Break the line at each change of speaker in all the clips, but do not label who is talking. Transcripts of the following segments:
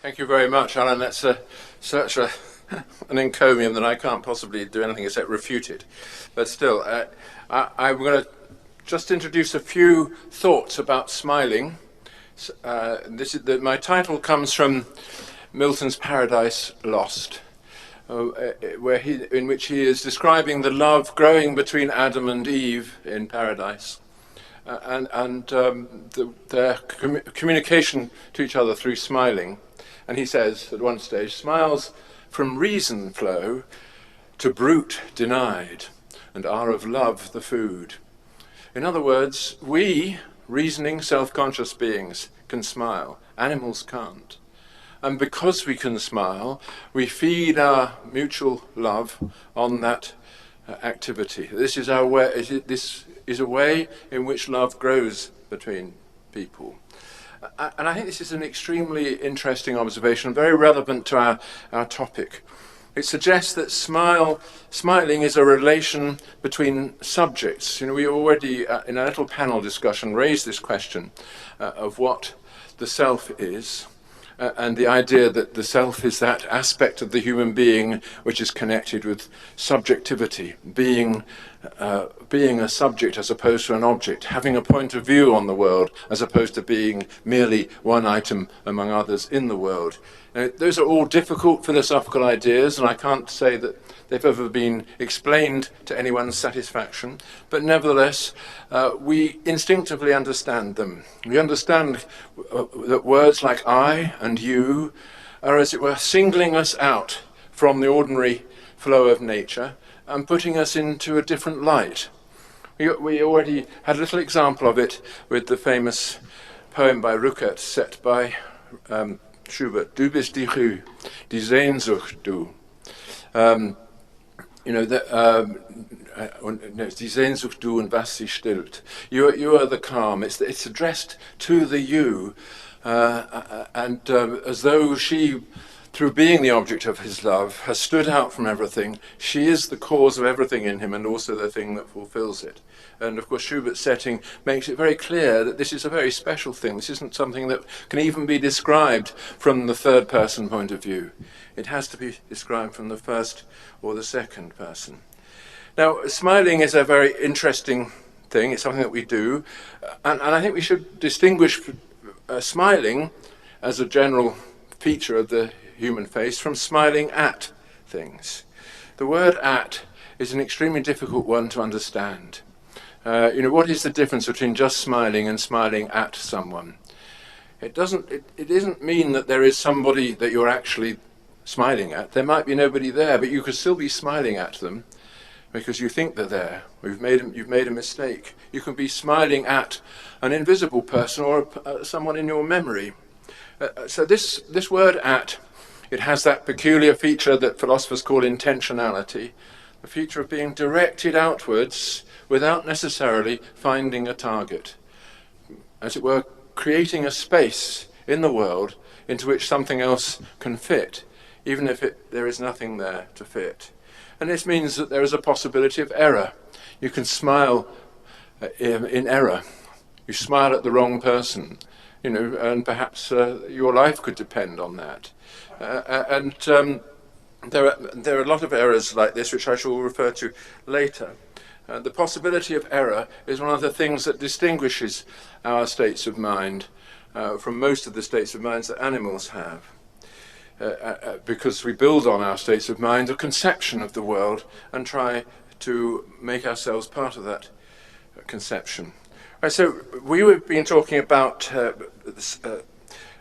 Thank you very much, Alan. That's such an encomium that I can't possibly do anything except refute it. But still, I'm going to just introduce a few thoughts about smiling. My title comes from Milton's Paradise Lost, in which he is describing the love growing between Adam and Eve in paradise, and their communication to each other through smiling. And he says at one stage, smiles from reason flow to brute denied, and are of love the food. In other words, we, reasoning, self-conscious beings, can smile. Animals can't. And because we can smile, we feed our mutual love on that activity. This is our way. This is a way in which love grows between people. And I think this is an extremely interesting observation, very relevant to our topic. It suggests that smiling is a relation between subjects. You know, we already, in a little panel discussion, raised this question of what the self is, and the idea that the self is that aspect of the human being which is connected with subjectivity, being a subject as opposed to an object, having a point of view on the world as opposed to being merely one item among others in the world. Now, those are all difficult philosophical ideas, and I can't say that they've ever been explained to anyone's satisfaction, but nevertheless, we instinctively understand them. We understand that words like I and you are, as it were, singling us out from the ordinary flow of nature and putting us into a different light. We already had a little example of it with the famous poem by Rückert, set by Schubert, Du bist die Ruhe, die Sehnsucht du. Die Sehnsucht du und was sie stillt. You are the calm. It's addressed to the you, and as though she, through being the object of his love, has stood out from everything. She is the cause of everything in him and also the thing that fulfills it. And of course, Schubert's setting makes it very clear that this is a very special thing. This isn't something that can even be described from the third person point of view. It has to be described from the first or the second person. Now, smiling is a very interesting thing. It's something that we do. And I think we should distinguish smiling as a general feature of the human face from smiling at things. The word at is an extremely difficult one to understand. What is the difference between just smiling and smiling at someone? It doesn't mean that there is somebody that you're actually smiling at. There might be nobody there, but you could still be smiling at them because you think they're there. You've made a mistake. You can be smiling at an invisible person or someone in your memory. So this word at, it has that peculiar feature that philosophers call intentionality, the feature of being directed outwards without necessarily finding a target. As it were, creating a space in the world into which something else can fit, even if there is nothing there to fit. And this means that there is a possibility of error. You can smile in error. You smile at the wrong person, and perhaps your life could depend on that. There are a lot of errors like this, which I shall refer to later. The possibility of error is one of the things that distinguishes our states of mind from most of the states of mind that animals have. Because we build on our states of mind a conception of the world and try to make ourselves part of that conception. Right, so we've been talking about the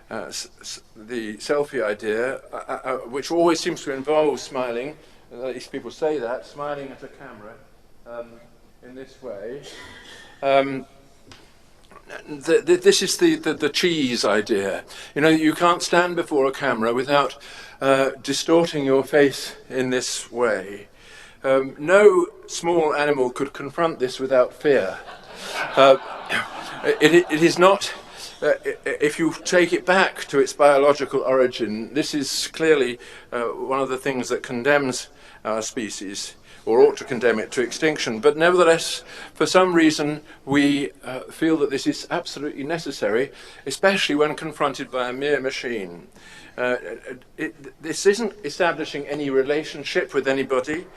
selfie idea, which always seems to involve smiling. At least people say that, smiling at a camera in this way. This is the cheese idea. You can't stand before a camera without distorting your face in this way. No small animal could confront this without fear. It is not, if you take it back to its biological origin, this is clearly one of the things that condemns our species, or ought to condemn it to extinction. But nevertheless, for some reason, we feel that this is absolutely necessary, especially when confronted by a mere machine. This isn't establishing any relationship with anybody,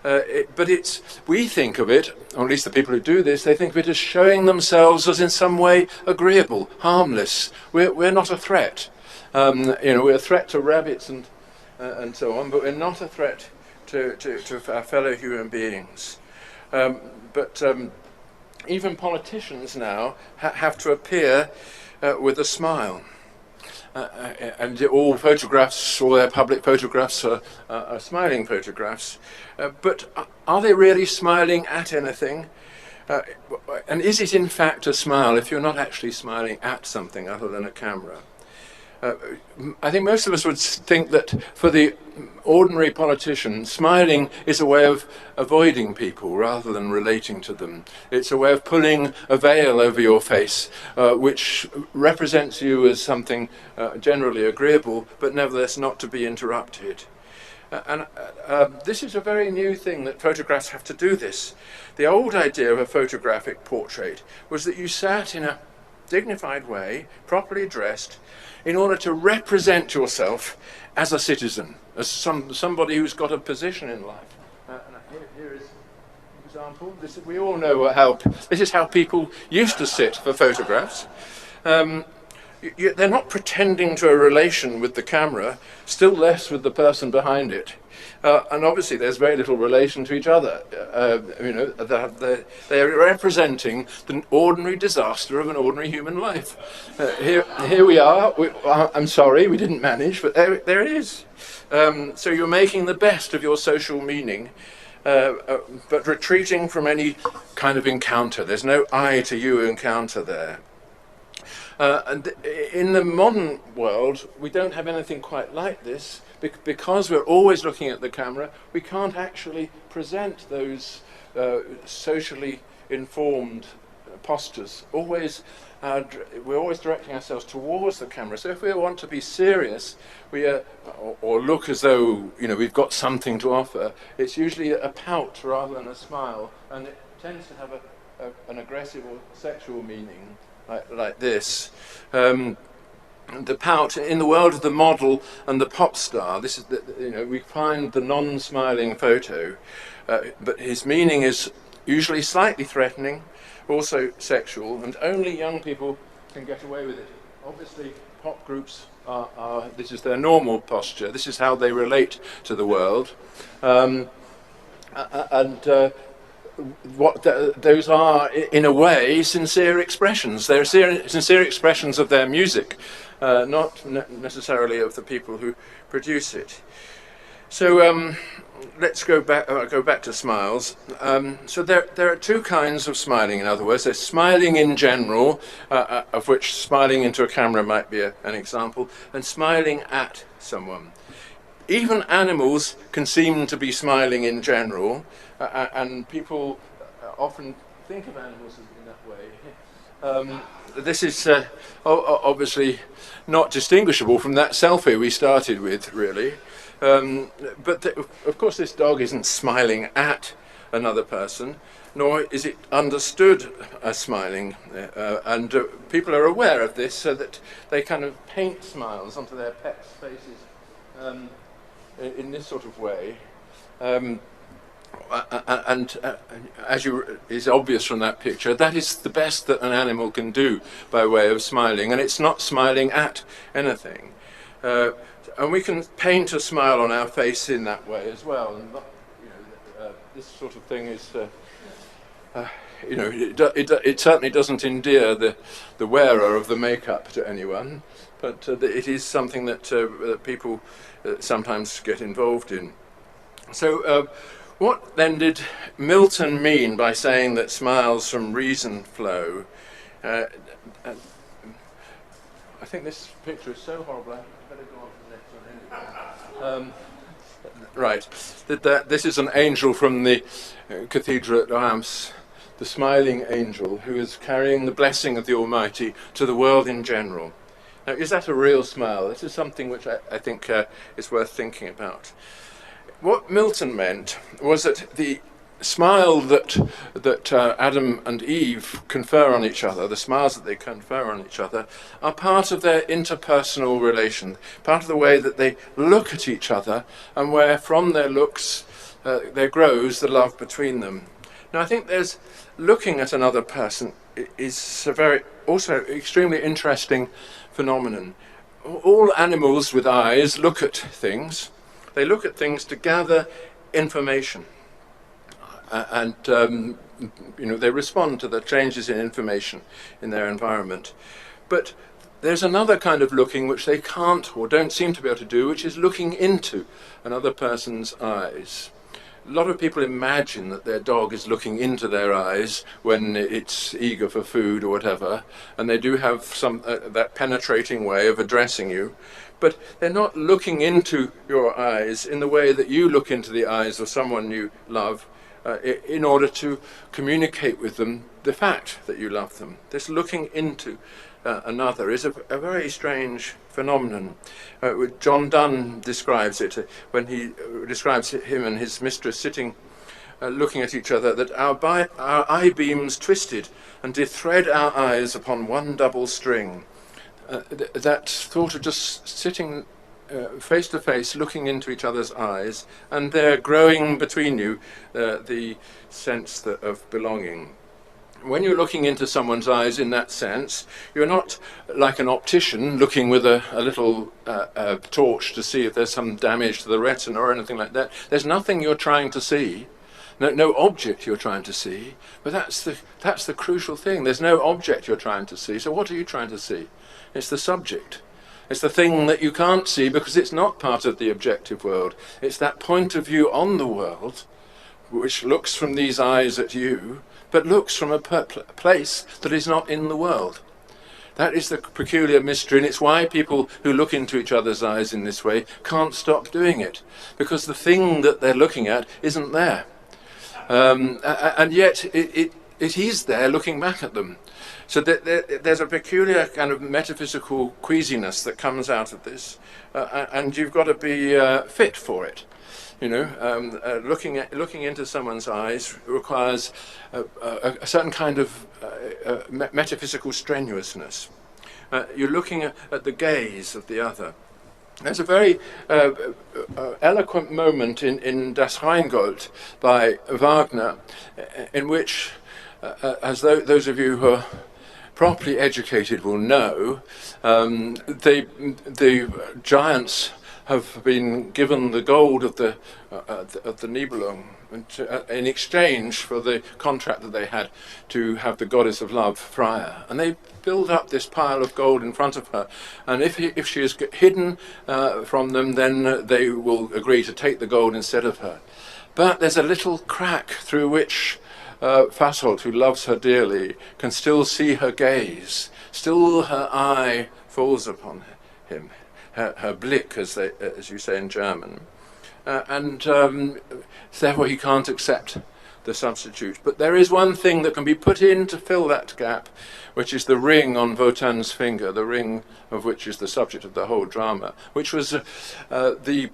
but we think of it, or at least the people who do this, they think of it as showing themselves as in some way agreeable, harmless. We're not a threat. We're a threat to rabbits and so on, but we're not a threat to our fellow human beings. But even politicians now have to appear with a smile. And all photographs, all their public photographs are smiling photographs. But are they really smiling at anything? And is it in fact a smile if you're not actually smiling at something other than a camera? I think most of us would think that for the ordinary politician, smiling is a way of avoiding people rather than relating to them. It's a way of pulling a veil over your face, which represents you as something generally agreeable, but nevertheless not to be interrupted. This is a very new thing, that photographs have to do this. The old idea of a photographic portrait was that you sat in a dignified way, properly dressed, in order to represent yourself as a citizen, as somebody who's got a position in life. Here is an example. We all know this is how people used to sit for photographs. They're not pretending to a relation with the camera, still less with the person behind it. And obviously there's very little relation to each other. They're representing the ordinary disaster of an ordinary human life. Here we are. I'm sorry, we didn't manage, but there it is. So you're making the best of your social meaning, but retreating from any kind of encounter. There's no I to you encounter there. And in the modern world, we don't have anything quite like this. Because we're always looking at the camera, we can't actually present those socially informed postures. We're always directing ourselves towards the camera. So if we want to be serious, or look as though we've got something to offer, it's usually a pout rather than a smile, and it tends to have an aggressive or sexual meaning, like this. The pout in the world of the model and the pop star. This is we find the non-smiling photo, but his meaning is usually slightly threatening, also sexual, and only young people can get away with it. Obviously, pop groups this is their normal posture. This is how they relate to the world, those are, in a way, sincere expressions. They're sincere expressions of their music, not necessarily of the people who produce it. So let's go back to smiles. So there are two kinds of smiling, in other words. There's smiling in general, of which smiling into a camera might be an example, and smiling at someone. Even animals can seem to be smiling in general, and people often think of animals in that way. This is obviously not distinguishable from that selfie we started with, really. But of course this dog isn't smiling at another person, nor is it understood as smiling. And people are aware of this, so that they kind of paint smiles onto their pets' faces in this sort of way. As is obvious from that picture, that is the best that an animal can do by way of smiling, and it's not smiling at anything. And we can paint a smile on our face in that way as well. And this sort of thing is, it certainly doesn't endear the wearer of the makeup to anyone, but it is something that people sometimes get involved in. So what then did Milton mean by saying that smiles from reason flow? I think this picture is so horrible, I better go on to the next one anyway. Right, this is an angel from the cathedral at Reims, the smiling angel who is carrying the blessing of the Almighty to the world in general. Now, is that a real smile? This is something which I think is worth thinking about. What Milton meant was that the smile that Adam and Eve confer on each other, the smiles that they confer on each other, are part of their interpersonal relation, part of the way that they look at each other, and where from their looks there grows the love between them. Now, I think there's looking at another person is a very also extremely interesting phenomenon. All animals with eyes look at things. They look at things to gather information. And they respond to the changes in information in their environment. But there's another kind of looking which they can't or don't seem to be able to do, which is looking into another person's eyes. A lot of people imagine that their dog is looking into their eyes when it's eager for food or whatever, and they do have that penetrating way of addressing you. But they're not looking into your eyes in the way that you look into the eyes of someone you love, in order to communicate with them the fact that you love them. This looking into another is a very strange phenomenon. John Donne describes it when he describes him and his mistress sitting looking at each other, that our eye beams twisted and did thread our eyes upon one double string. That thought of just sitting face to face, looking into each other's eyes, and there growing between you the sense of belonging. When you're looking into someone's eyes in that sense, you're not like an optician looking with a little torch to see if there's some damage to the retina or anything like that. There's nothing you're trying to see, no object you're trying to see, but that's the crucial thing. There's no object you're trying to see, so what are you trying to see? It's the subject. It's the thing that you can't see because it's not part of the objective world. It's that point of view on the world which looks from these eyes at you, but looks from a place that is not in the world. That is the peculiar mystery, and it's why people who look into each other's eyes in this way can't stop doing it, because the thing that they're looking at isn't there. And yet it is there looking back at them. So there's a peculiar kind of metaphysical queasiness that comes out of this, and you've got to be fit for it. Looking into someone's eyes requires a certain kind of metaphysical strenuousness. You're looking at the gaze of the other. There's a very eloquent moment in Das Rheingold by Wagner, in which, as those of you who are properly educated will know, the giants have been given the gold of the Nibelung in exchange for the contract that they had to have the goddess of love, Freya. And they build up this pile of gold in front of her, and if she is hidden from them, then they will agree to take the gold instead of her. But there's a little crack through which Fasolt, who loves her dearly, can still see her gaze. Still her eye falls upon him. Her Blick, as you say in German. Therefore he can't accept the substitute. But there is one thing that can be put in to fill that gap, which is the ring on Wotan's finger, the ring of which is the subject of the whole drama, which was the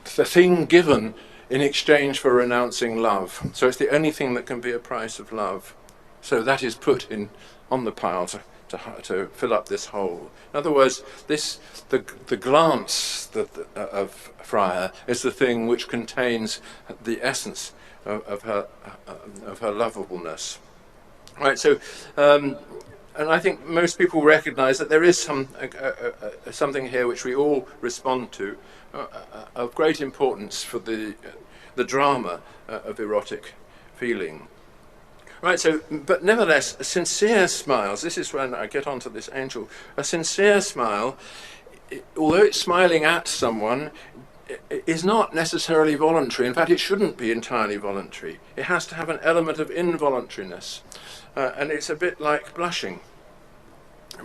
thing given in exchange for renouncing love. So it's the only thing that can be a price of love. So that is put on the pile to fill up this hole. In other words, the glance of Freya is the thing which contains the essence of her lovableness. Right. So, and I think most people recognise that there is something here which we all respond to, of great importance for the drama of erotic feeling. Right, so, but nevertheless, sincere smiles, this is when I get onto this angel, a sincere smile, although it's smiling at someone, is not necessarily voluntary. In fact, it shouldn't be entirely voluntary. It has to have an element of involuntariness, and it's a bit like blushing.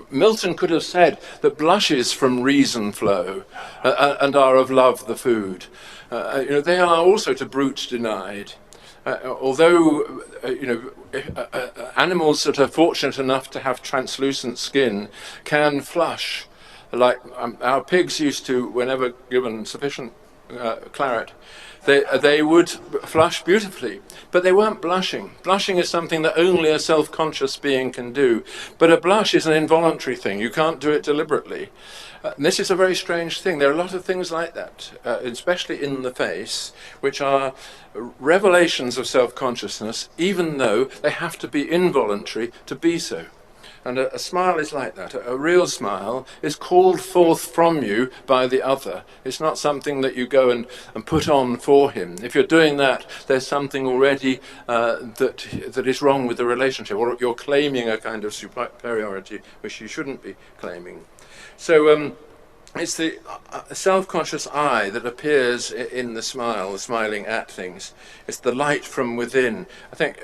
Milton could have said that blushes from reason flow, and are of love the food. They are also to brutes denied. Although animals that are fortunate enough to have translucent skin can flush, like our pigs used to, whenever given sufficient claret, they would flush beautifully, but they weren't blushing. Blushing is something that only a self-conscious being can do, but a blush is an involuntary thing. You can't do it deliberately. And this is a very strange thing. There are a lot of things like that, especially in the face, which are revelations of self-consciousness, even though they have to be involuntary to be so. And a smile is like that. A real smile is called forth from you by the other. It's not something that you go and put on for him. If you're doing that, there's something already that is wrong with the relationship, or you're claiming a kind of superiority which you shouldn't be claiming. So it's the self-conscious I that appears in the smile, smiling at things. It's the light from within. I think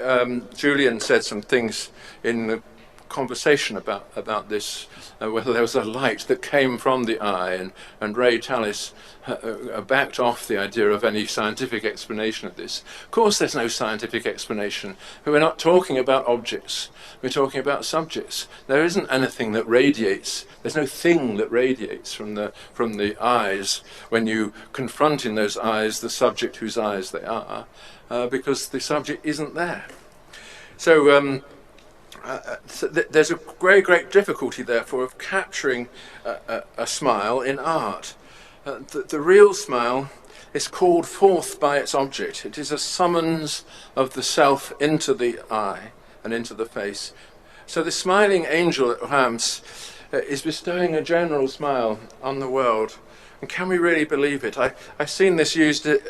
Julian said some things in the conversation about this, whether there was a light that came from the eye, and Ray Tallis backed off the idea of any scientific explanation of this. Of course there's no scientific explanation. We're not talking about objects, we're talking about subjects. There isn't anything that radiates, there's no thing that radiates from the eyes when you confront in those eyes the subject whose eyes they are, because the subject isn't there. So there's a very great difficulty, therefore, of capturing a smile in art. The real smile is called forth by its object. It is a summons of the self into the eye and into the face. So the smiling angel at Reims is bestowing a general smile on the world. And can we really believe it? I've seen this used in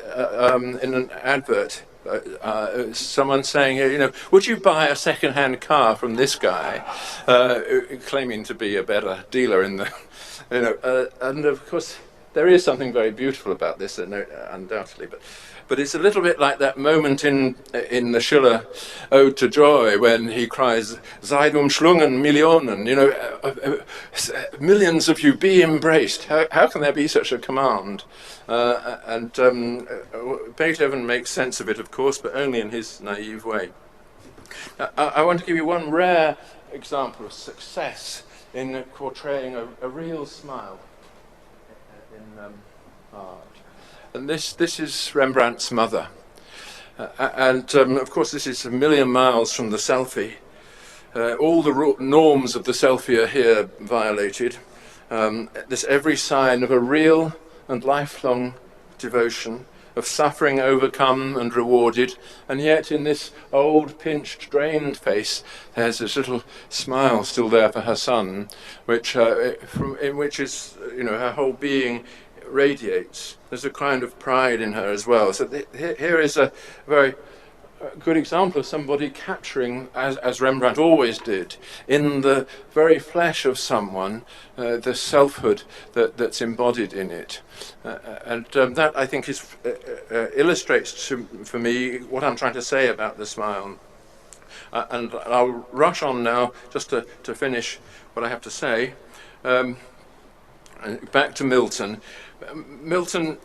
an advert. Someone saying, would you buy a second-hand car from this guy, claiming to be a better dealer in the, and of course there is something very beautiful about this, undoubtedly, but it's a little bit like that moment in the Schiller Ode to Joy when he cries, "Seid umschlungen Millionen," millions of you be embraced. How can there be such a command? And Beethoven makes sense of it, of course, but only in his naive way. I want to give you one rare example of success in portraying a real smile in art. And this is Rembrandt's mother. Of course, this is a million miles from the selfie. All the norms of the selfie are here violated. There's every sign of a real and lifelong devotion, of suffering overcome and rewarded, and yet in this old, pinched, drained face, there's this little smile still there for her son, in which is, her whole being radiates. There's a kind of pride in her as well. So here is a very good example of somebody capturing, as Rembrandt always did, in the very flesh of someone, the selfhood that's embodied in it. That, I think, illustrates for me what I'm trying to say about the smile. And I'll rush on now just to finish what I have to say. Back to Milton. Milton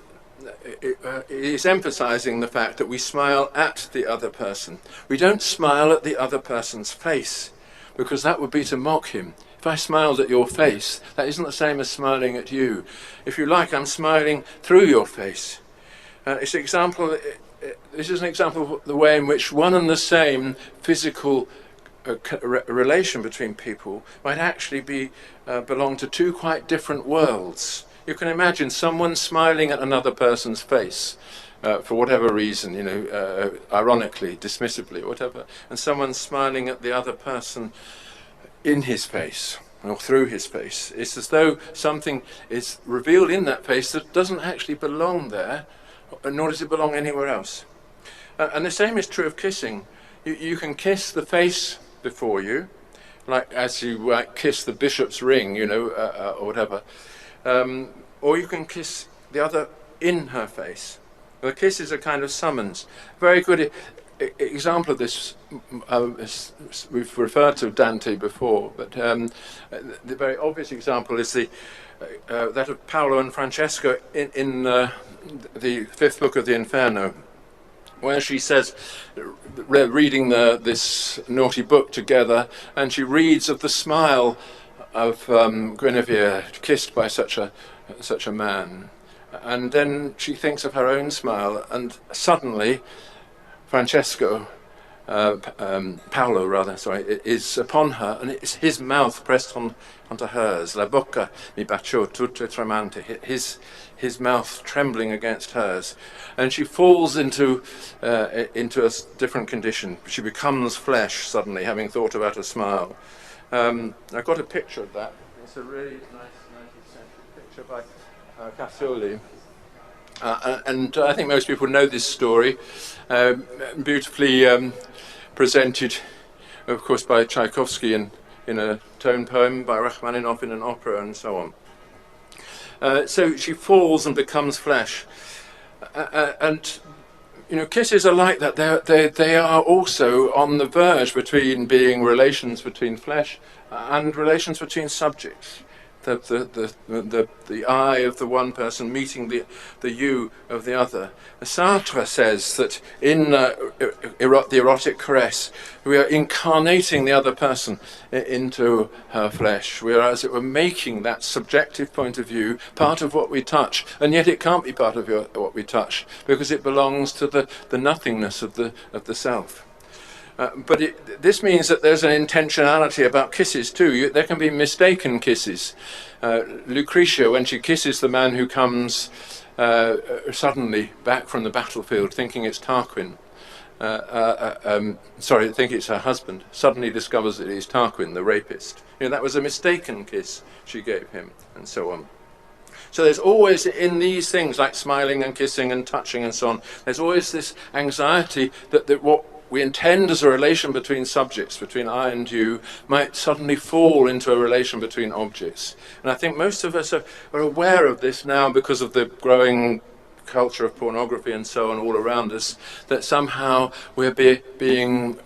is emphasizing the fact that we smile at the other person. We don't smile at the other person's face, because that would be to mock him. If I smiled at your face, that isn't the same as smiling at you. If you like, I'm smiling through your face. This is an example of the way in which one and the same physical relation between people might actually belong to two quite different worlds. You can imagine someone smiling at another person's face for whatever reason, ironically, dismissively, or whatever, and someone smiling at the other person in his face or through his face. It's as though something is revealed in that face that doesn't actually belong there, nor does it belong anywhere else. And the same is true of kissing. You can kiss the face before you, like as you kiss the bishop's ring, or whatever. Or you can kiss the other in her face. The kiss is a kind of summons. Very good example of this, we've referred to Dante before, but the very obvious example is that of Paolo and Francesca in the fifth book of the Inferno, where she says, reading this naughty book together, and she reads of the smile of Guinevere kissed by such a man. And then she thinks of her own smile, and suddenly Francesco, Paolo rather, sorry, is upon her, and it's his mouth pressed onto hers. La bocca mi baciò tutto tremante, his mouth trembling against hers, and she falls into a different condition. She becomes flesh suddenly, having thought about a smile. I've got a picture of that. It's a really nice 19th century picture by Cassoli. And I think most people know this story, beautifully presented, of course, by Tchaikovsky in a tone poem, by Rachmaninoff in an opera, and so on. So she falls and becomes flesh. And you know, kisses are like that. They are also on the verge between being relations between flesh and relations between subjects. The I of the one person meeting the you of the other. Sartre says that in the erotic caress, we are incarnating the other person into her flesh. We are, as it were, making that subjective point of view part of what we touch, and yet it can't be part of what we touch because it belongs to the nothingness of the self. But this means that there's an intentionality about kisses too. There can be mistaken kisses. Lucretia, when she kisses the man who comes suddenly back from the battlefield thinking it's Tarquin, think it's her husband, suddenly discovers that he's Tarquin, the rapist. You know, that was a mistaken kiss she gave him, and so on. So there's always, in these things like smiling and kissing and touching and so on, there's always this anxiety that what we intend as a relation between subjects, between I and you, might suddenly fall into a relation between objects. And I think most of us are aware of this now because of the growing culture of pornography and so on all around us, that somehow we're being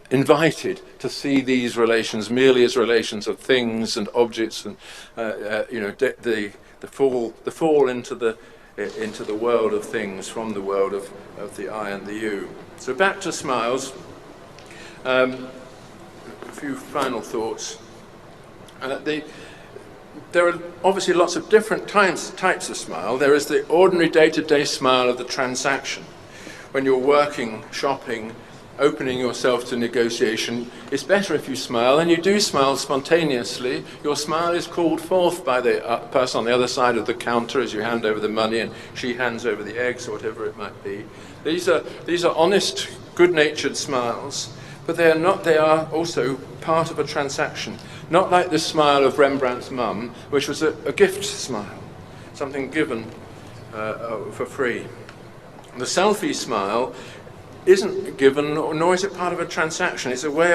invited to see these relations merely as relations of things and objects, and the fall into the world of things from the world of the I and the you. So back to smiles. A few final thoughts. There are obviously lots of different types of smile. There is the ordinary day-to-day smile of the transaction. When you're working, shopping, opening yourself to negotiation, it's better if you smile, and you do smile spontaneously. Your smile is called forth by the person on the other side of the counter as you hand over the money and she hands over the eggs or whatever it might be. These are honest, good-natured smiles, but they are also part of a transaction. Not like the smile of Rembrandt's mum, which was a gift smile, something given for free. The selfie smile isn't given, nor is it part of a transaction. It's a way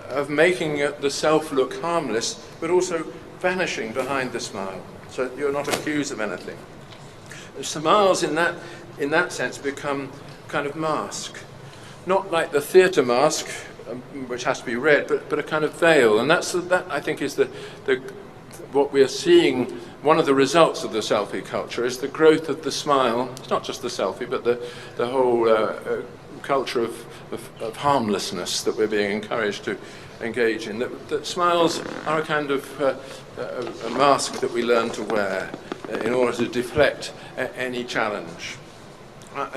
of making the self look harmless, but also vanishing behind the smile, so you're not accused of anything. The smiles in that sense become kind of mask, not like the theatre mask, which has to be red, but a kind of veil, and that I think is what we are seeing. One of the results of the selfie culture is the growth of the smile. It's not just the selfie, but the whole culture of harmlessness that we're being encouraged to engage in. That smiles are a kind of a mask that we learn to wear in order to deflect any challenge,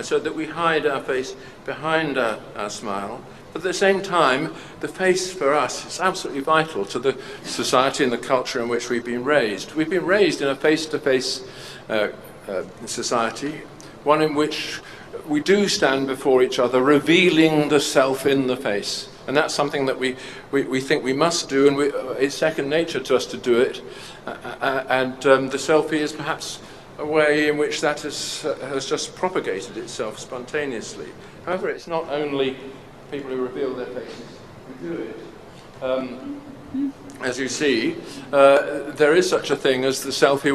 so that we hide our face behind our smile. But at the same time, the face for us is absolutely vital to the society and the culture in which we've been raised. We've been raised in a face-to-face society, one in which we do stand before each other, revealing the self in the face. And that's something that we think we must do, and it's second nature to us to do it. The selfie is perhaps a way in which that has just propagated itself spontaneously. However, it's not only people who reveal their faces who do it. As you see, there is such a thing as the selfie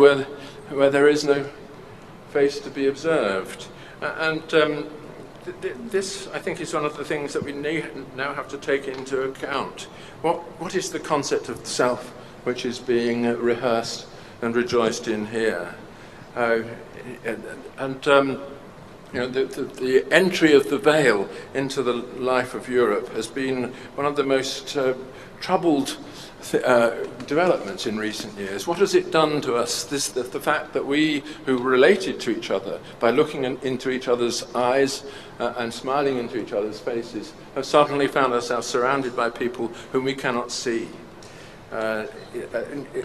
where there is no face to be observed. This, I think, is one of the things that we now have to take into account. What is the concept of the self which is being rehearsed and rejoiced in here? You know, the entry of the veil into the life of Europe has been one of the most troubled developments in recent years. What has it done to us? The fact that we, who related to each other by looking into each other's eyes and smiling into each other's faces, have suddenly found ourselves surrounded by people whom we cannot see.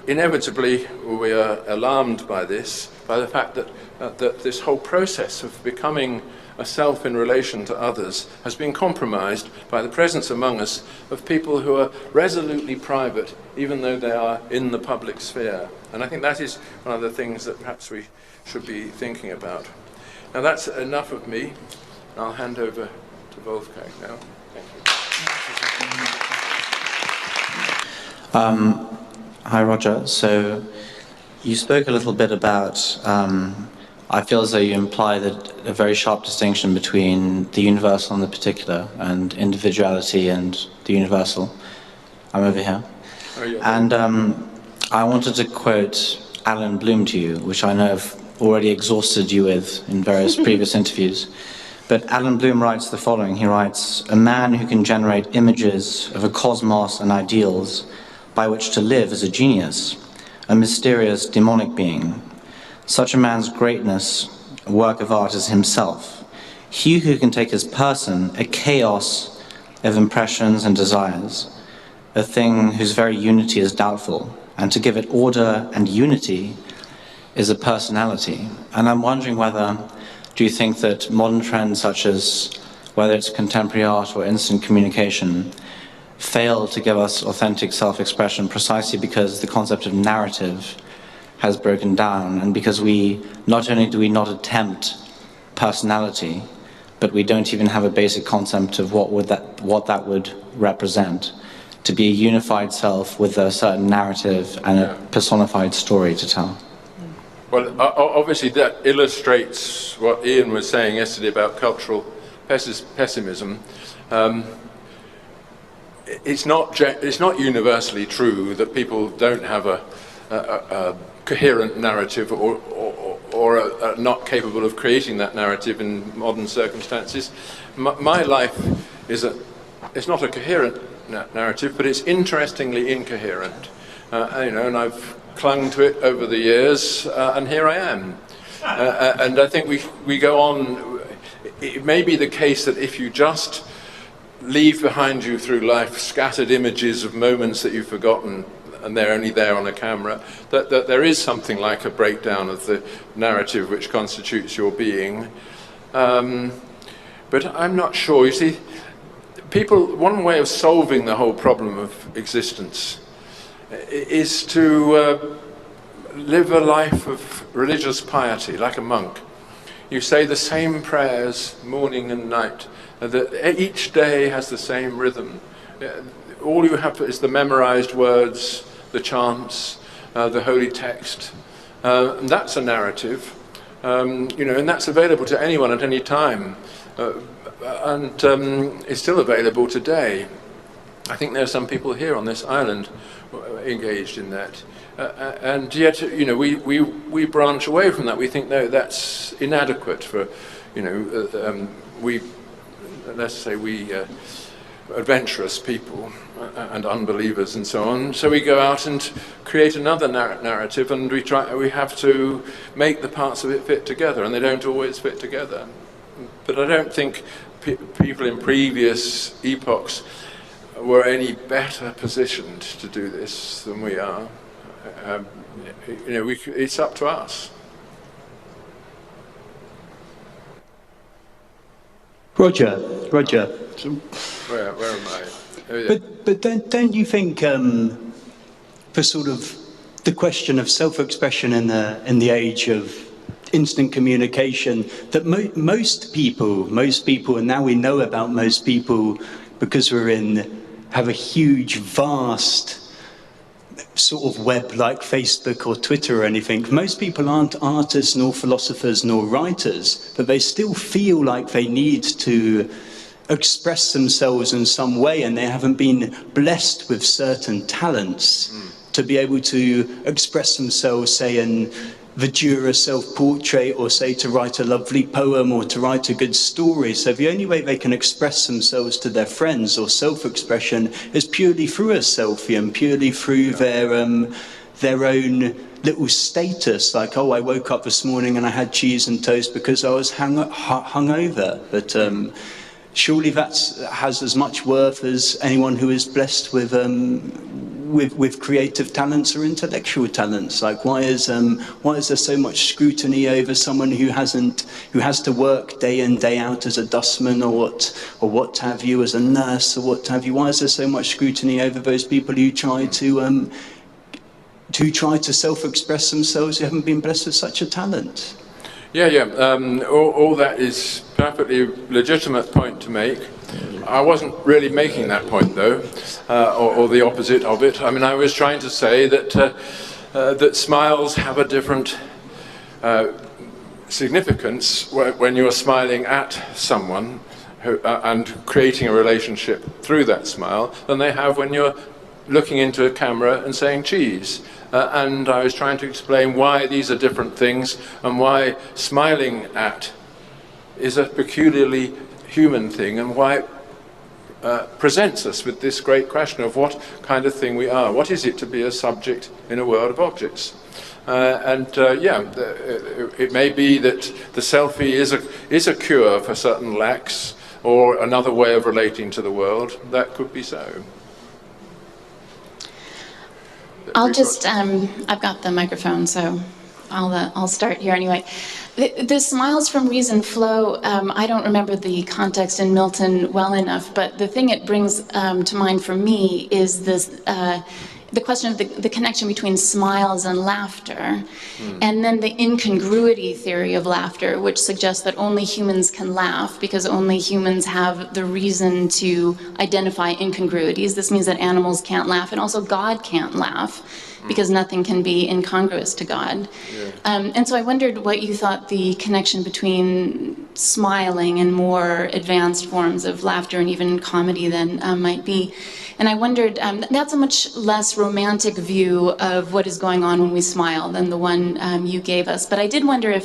Inevitably, we are alarmed by this, by the fact that this whole process of becoming a self in relation to others has been compromised by the presence among us of people who are resolutely private, even though they are in the public sphere. And I think that is one of the things that perhaps we should be thinking about. Now that's enough of me. I'll hand over to Wolfgang now. Thank you.
Hi, Roger. So you spoke a little bit about, I feel as though you imply that a very sharp distinction between the universal and the particular, and individuality and the universal. I'm over here.
Oh, yeah.
And I wanted to quote Alan Bloom to you, which I know I've already exhausted you with in various previous interviews. But Alan Bloom writes the following. He writes, "A man who can generate images of a cosmos and ideals by which to live is a genius, a mysterious demonic being. Such a man's greatness, a work of art, is himself. He who can take his person, a chaos of impressions and desires, a thing whose very unity is doubtful, and to give it order and unity is a personality." And I'm wondering whether, do you think that modern trends such as, whether it's contemporary art or instant communication, fail to give us authentic self-expression precisely because the concept of narrative has broken down, and because we, not only do we not attempt personality, but we don't even have a basic concept of what that would represent, to be a unified self with a certain narrative and a personified story to tell.
Well, obviously that illustrates what Ian was saying yesterday about cultural pessimism. It's not universally true that people don't have a coherent narrative or are not capable of creating that narrative in modern circumstances. My life it's not a coherent narrative, but it's interestingly incoherent. And I've clung to it over the years, and here I am. And I think we go on. It may be the case that if you just leave behind you through life scattered images of moments that you've forgotten, and they're only there on a camera, that there is something like a breakdown of the narrative which constitutes your being. But I'm not sure. You see, one way of solving the whole problem of existence is to live a life of religious piety, like a monk. You say the same prayers morning and night. Each day has the same rhythm. All you have is the memorized words, the chants, the holy text. And that's a narrative, and that's available to anyone at any time. And it's still available today. I think there are some people here on this island engaged in that. And yet, we branch away from that. We think, no, that's inadequate for, let's say we adventurous people and unbelievers and so on. So we go out and create another narrative, and we have to make the parts of it fit together, and they don't always fit together. But I don't think people in previous epochs were any better positioned to do this than we are. It's up to us.
Roger.
Where am I? Oh, yeah.
But don't you think, for sort of the question of self-expression in the age of instant communication, that most people, and now we know about most people because have a huge, vast sort of web like Facebook or Twitter or anything. Most people aren't artists nor philosophers nor writers, but they still feel like they need to express themselves in some way, and they haven't been blessed with certain talents to be able to express themselves, say, in the Dürer self-portrait, or say to write a lovely poem or to write a good story. So the only way they can express themselves to their friends, or self-expression, is purely through a selfie and purely through their own little status, like, oh, I woke up this morning and I had cheese and toast because I was hungover. But surely that has as much worth as anyone who is blessed with creative talents or intellectual talents. Like, why is there so much scrutiny over someone who has to work day in, day out as a dustman, or what have you, as a nurse, or what have you? Why is there so much scrutiny over those people who try to self-express themselves, who haven't been blessed with such a talent?
All that is perfectly legitimate point to make. I wasn't really making that point, though, or the opposite of it. I mean, I was trying to say that that smiles have a different significance when you're smiling at someone and creating a relationship through that smile than they have when you're looking into a camera and saying cheese. And I was trying to explain why these are different things and why smiling at is a peculiarly human thing, and why it presents us with this great question of what kind of thing we are. What is it to be a subject in a world of objects? It may be that the selfie is a cure for certain lacks, or another way of relating to the world. That could be so.
I'll just, I've got the microphone, so I'll start here anyway. The smiles from reason flow, I don't remember the context in Milton well enough, but the thing it brings to mind for me is this, the question of the connection between smiles and laughter, and then the incongruity theory of laughter, which suggests that only humans can laugh because only humans have the reason to identify incongruities. This means that animals can't laugh, and also God can't laugh because nothing can be incongruous to God. And so I wondered what you thought the connection between smiling and more advanced forms of laughter and even comedy then might be. And I wondered, that's a much less romantic view of what is going on when we smile than the one you gave us. But I did wonder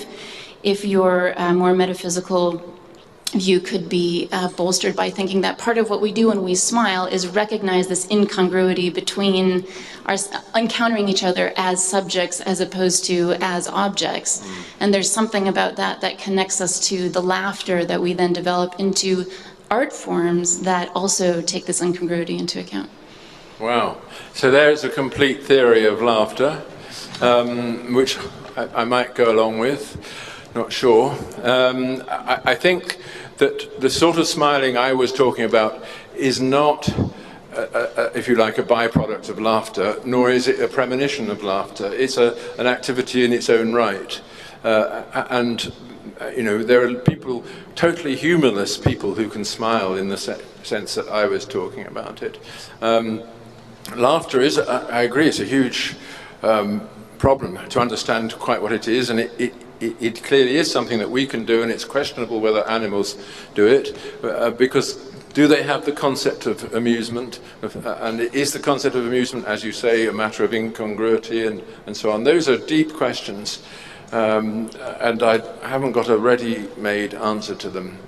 if your more metaphysical view could be bolstered by thinking that part of what we do when we smile is recognize this incongruity between our encountering each other as subjects as opposed to as objects. And there's something about that that connects us to the laughter that we then develop into art forms that also take this incongruity into account.
Wow. So there's a complete theory of laughter, which I might go along with. Not sure. I think that the sort of smiling I was talking about is not, if you like, a byproduct of laughter, nor is it a premonition of laughter. It's an activity in its own right. You know, there are people, totally humorless people, who can smile in the sense that I was talking about it. Laughter is, I agree, it's a huge problem to understand quite what it is, and it clearly is something that we can do, and it's questionable whether animals do it, because do they have the concept of amusement? And is the concept of amusement, as you say, a matter of incongruity and so on? Those are deep questions, and I haven't got a ready-made answer to them.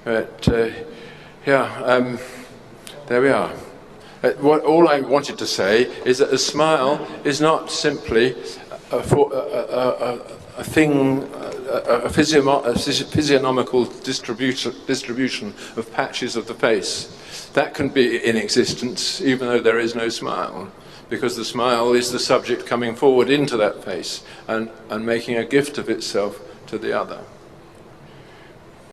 But there we are. All I wanted to say is that a smile is not simply a physiognomical distribution of patches of the face. That can be in existence even though there is no smile, because the smile is the subject coming forward into that face and making a gift of itself to the other.